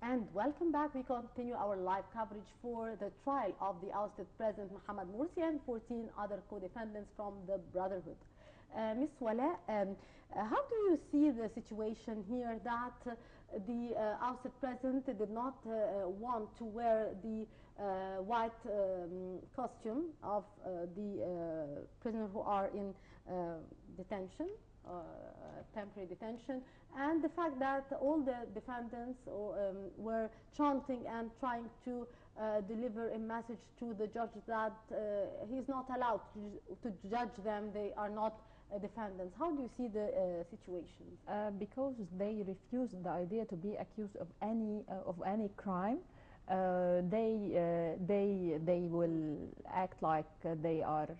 And welcome back. We continue our live coverage for the trial of the ousted President Mohamed Morsi and 14 other co-defendants from the Brotherhood. Ms. Walaa, how do you see the situation here that the ousted president did not want to wear the white costume of the prisoners who are in detention, temporary detention, and the fact that all the defendants were chanting and trying to deliver a message to the judge that he's not allowed to judge them, they are not defendants. How do you see the situation? Because they refuse the idea to be accused of any crime. They will act like they are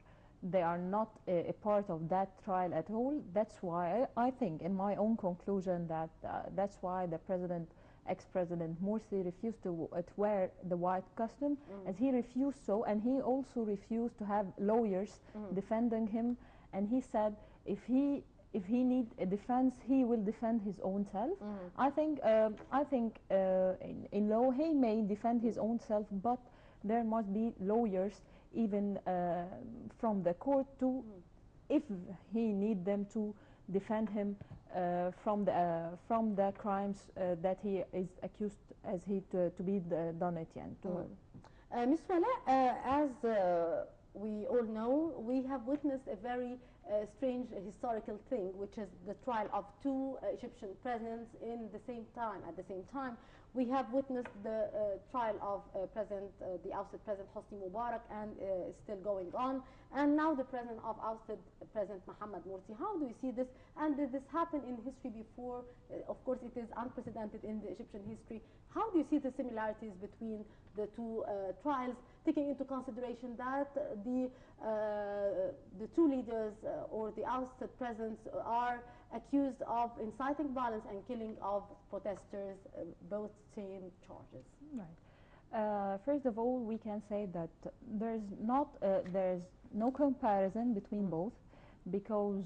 not a part of that trial at all. That's why I think, in my own conclusion, that that's why the ex-president Morsi refused to wear the white costume, as he refused so, and he also refused to have lawyers defending him. And he said if he need a defense, he will defend his own self. I think in law he may defend his own self, but there must be lawyers even from the court to, if he need them, to defend him from the crimes that he is accused as he to be done at the end. Ms. Walaa, as we all know, we have witnessed a very strange historical thing, which is the trial of two Egyptian presidents at the same time. We have witnessed the trial of the ousted President Hosni Mubarak, and it's still going on. And now the president of ousted President Mohamed Morsi. How do you see this? And did this happen in history before? Of course, it is unprecedented in the Egyptian history. How do you see the similarities between the two trials, taking into consideration that the two leaders or the ousted presidents are accused of inciting violence and killing of protesters, both same charges? Right. First of all, we can say that there's no comparison between both, because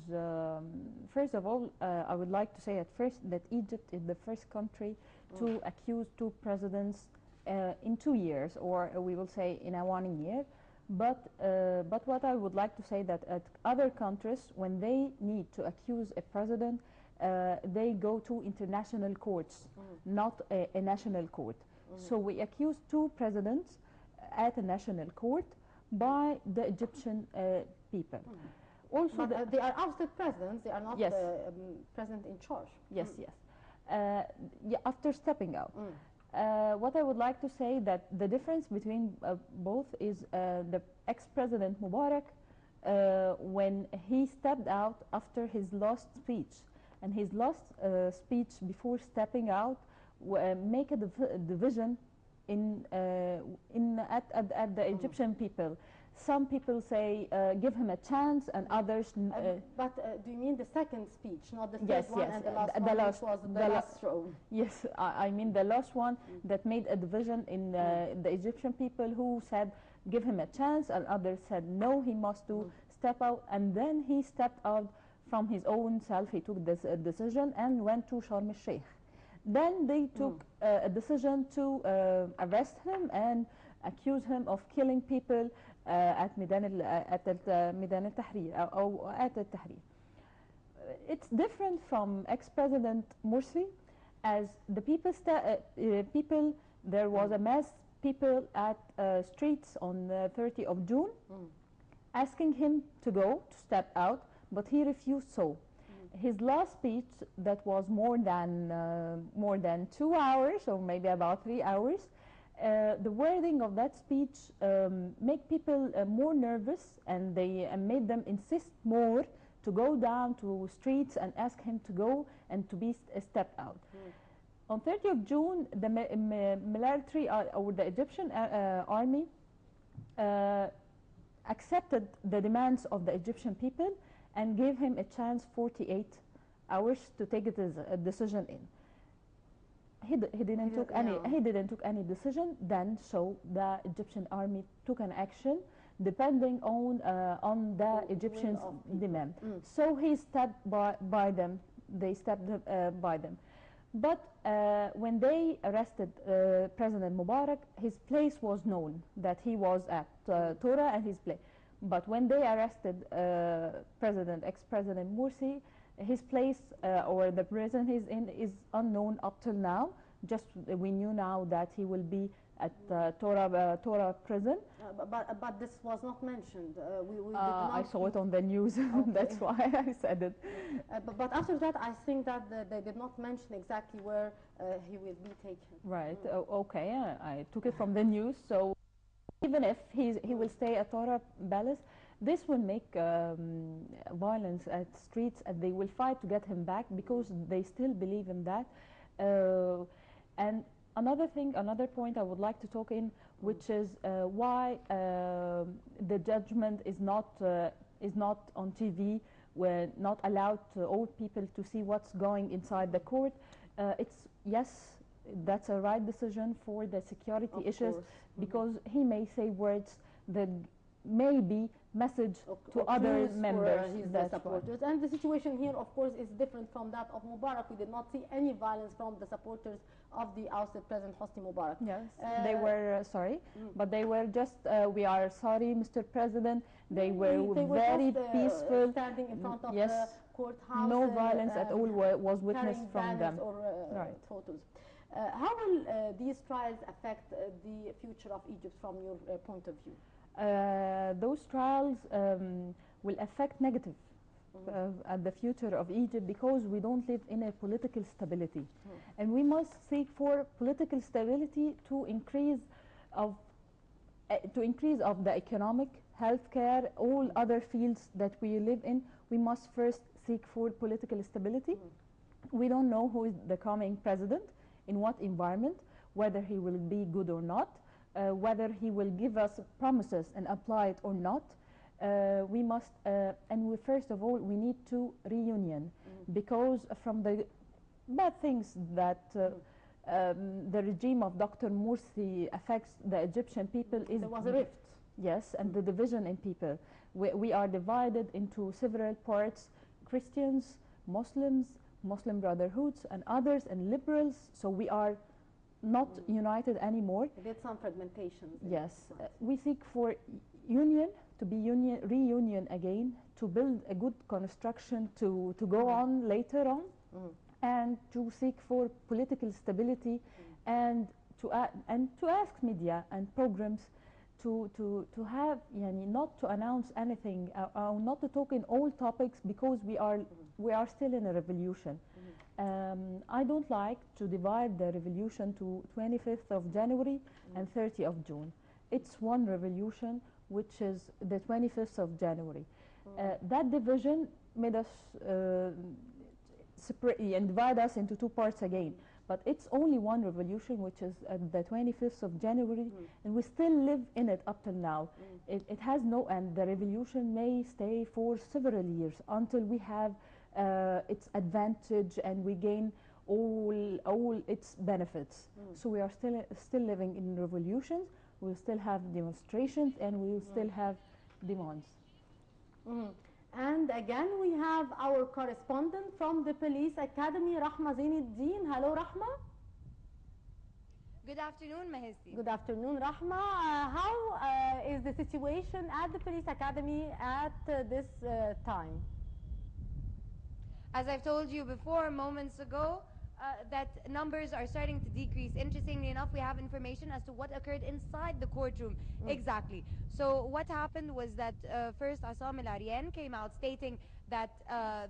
first of all, I would like to say at first that Egypt is the first country to accuse two presidents in 2 years, or we will say in a 1 year. But what I would like to say that at other countries, when they need to accuse a president, they go to international courts, not a national court. So we accuse two presidents at a national court by the Egyptian people. Also, they are ousted presidents. They are not the president in charge. Yes, yes. Yeah, after stepping out. What I would like to say that the difference between both is the ex-president Mubarak, when he stepped out after his last speech, and his last speech before stepping out make a division at the Egyptian people. Some people say give him a chance, and others. But do you mean the second speech, not the third one and the last one, which was the last row? Yes, I mean the last one that made a division in the Egyptian people, who said give him a chance, and others said no, he must step out. And then he stepped out from his own self. He took this decision and went to Sharm el-Sheikh. Then they took a decision to arrest him and accuse him of killing people at Midan al-Tahrir or at al-Tahrir. It's different from ex-president Morsi, as the people there was a mass people at streets on the 30th of June asking him to step out, but he refused so. His last speech, that was more than 2 hours, or maybe about 3 hours, the wording of that speech made people more nervous, and they made them insist more to go down to streets and ask him to go and to be stepped out. On 30th of June, the military or the Egyptian army accepted the demands of the Egyptian people and gave him a chance 48 hours to take a decision in. He didn't took any decision then, so the Egyptian army took an action depending on the Egyptians' demand. So he stepped by them. They stepped by them. But when they arrested President Mubarak, his place was known, that he was at Tora and his place. But when they arrested ex-President Morsi, his place or the prison he's in is unknown up till now. Just we knew now that he will be at Tora prison. But this was not mentioned. We did I not saw it on the news. Okay. That's why I said it. But after that, I think that they did not mention exactly where he will be taken. Right. Okay. I took it from the news. So even if he will stay at Tora Palace, this will make violence at streets, and they will fight to get him back because they still believe in that. And another point I would like to talk in, which is why the judgment is not on TV. We're not allowed all people to see what's going inside the court. Yes, that's a right decision for the security issues, because he may say words that may be message to other members. His supporters. And the situation here, of course, is different from that of Mubarak. We did not see any violence from the supporters of the ousted President Hosni Mubarak. Yes, they were sorry, but they were just, we are sorry, Mr. President. They were very just, peaceful. Standing in front of yes, the courthouse. no violence at all was witnessed from them. Or right. photos. How will these trials affect the future of Egypt from your point of view? Those trials will affect negative at the future of Egypt, because we don't live in a political stability, and we must seek for political stability to increase of the economic, healthcare, all other fields that we live in. We must first seek for political stability. We don't know who is the coming president, in what environment, whether he will be good or not. Whether he will give us promises and apply it or not. We must, first of all, we need to reunion, because from the bad things that the regime of Dr. Morsi affects the Egyptian people is there was a rift. Yes, and the division in people. We are divided into several parts: Christians, Muslims, Muslim Brotherhoods, and others, and liberals. So we are not united anymore. There's some fragmentation. Yes, we seek for union, to be reunion again, to build a good construction to go on later on, and to seek for political stability, and to ask media and programs to have, not to announce anything, not to talk in all topics, because we are still in a revolution. I don't like to divide the revolution to 25th of January and 30th of June. It's one revolution, which is the 25th of January. That division made us separate and divide us into two parts again. But it's only one revolution, which is the 25th of January, and we still live in it up till now. It has no end. The revolution may stay for several years until we have its advantage and we gain all its benefits. So we are still living in revolutions. We'll still have demonstrations, and we will still have demands. And again, we have our correspondent from the Police Academy, Rahma Zainuddin. Hello, Rahma. Good afternoon, Mahesti. Good afternoon, Rahma. How is the situation at the Police Academy at this time? As I've told you before, moments ago, that numbers are starting to decrease. Interestingly enough, we have information as to what occurred inside the courtroom. Exactly. So what happened was that first Assam El-Aryan came out stating that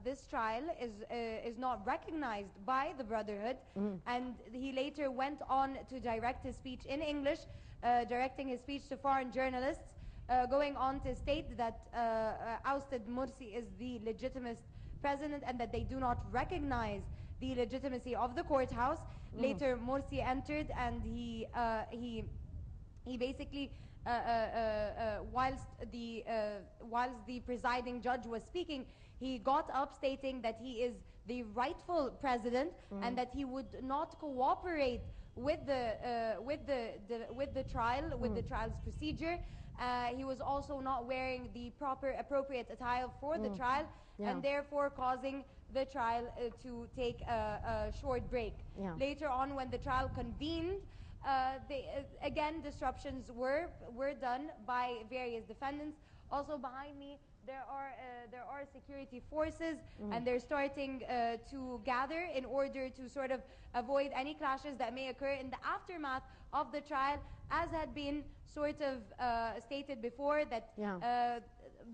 this trial is not recognized by the Brotherhood, and he later went on to direct his speech in English, directing his speech to foreign journalists, going on to state that ousted Morsi is the legitimate president and that they do not recognize the legitimacy of the courthouse. Later, Morsi entered, and he basically, whilst the presiding judge was speaking, he got up stating that he is the rightful president and that he would not cooperate with the trial, with the trial's procedure. He was also not wearing the proper appropriate attire for the trial, Yeah. and therefore causing the trial to take a short break. Yeah. Later on, when the trial convened, again disruptions were done by various defendants. Also behind me, there are security forces, and they're starting to gather in order to sort of avoid any clashes that may occur in the aftermath of the trial, as had been sort of stated before, that Yeah.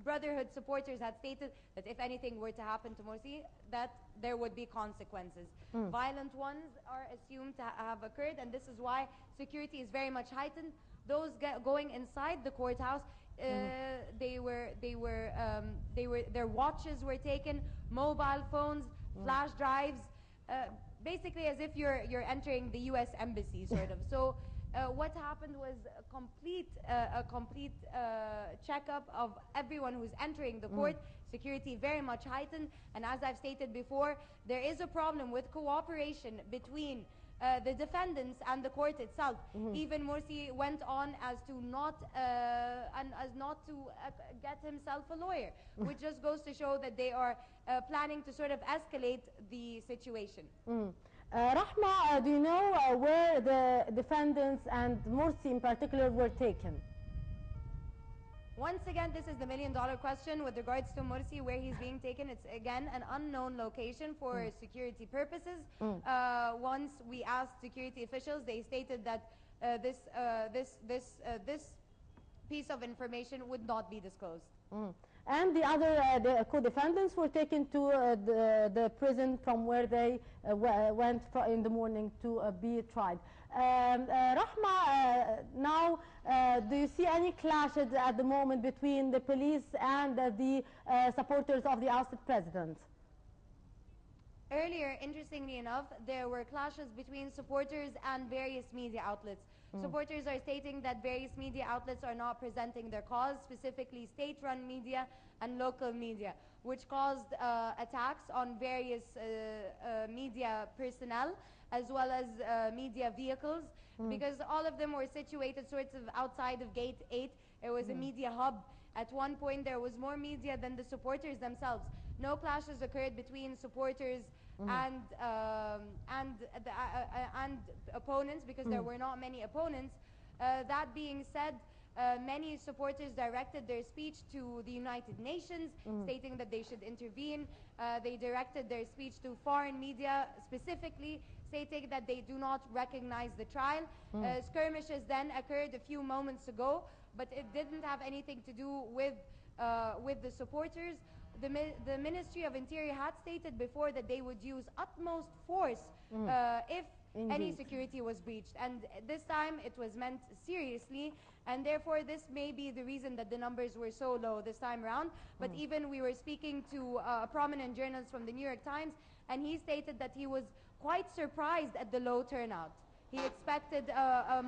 Brotherhood supporters had stated that if anything were to happen to Morsi, that there would be consequences. Violent ones are assumed to have occurred, and this is why security is very much heightened. Those going inside the courthouse, their watches were taken, mobile phones, flash drives, basically as if you're entering the U.S. embassy, sort of. So what happened was a complete checkup of everyone who's entering the court. Security very much heightened, and as I've stated before, there is a problem with cooperation between the defendants and the court itself. Even Morsi went on as not to get himself a lawyer, which just goes to show that they are planning to sort of escalate the situation. Rahma, do you know where the defendants and Morsi in particular were taken? Once again, this is the million-dollar question with regards to Morsi, where he's being taken. It's again an unknown location for security purposes. Once we asked security officials, they stated that this piece of information would not be disclosed. And the other the co-defendants were taken to the prison from where they went in the morning to be tried. Rahma, now do you see any clashes at the moment between the police and the supporters of the ousted president? Earlier, interestingly enough, there were clashes between supporters and various media outlets. Supporters are stating that various media outlets are not presenting their cause, specifically state-run media and local media, which caused attacks on various media personnel as well as media vehicles, because all of them were situated sort of outside of Gate 8. It was a media hub. At one point, there was more media than the supporters themselves. No clashes occurred between supporters and opponents, because there were not many opponents. That being said, many supporters directed their speech to the United Nations, stating that they should intervene. They directed their speech to foreign media, specifically stating that they do not recognize the trial. Skirmishes then occurred a few moments ago, but it didn't have anything to do with the supporters. The Ministry of Interior had stated before that they would use utmost force if any security was breached, and this time it was meant seriously, and therefore this may be the reason that the numbers were so low this time around. But even we were speaking to a prominent journalist from the New York Times, and he stated that he was quite surprised at the low turnout. He expected a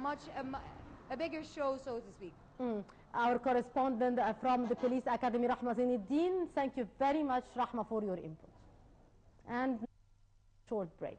bigger show, so to speak. Our correspondent from the Police Academy, Rahma Zainuddin. Thank you very much, Rahma, for your input. And short break.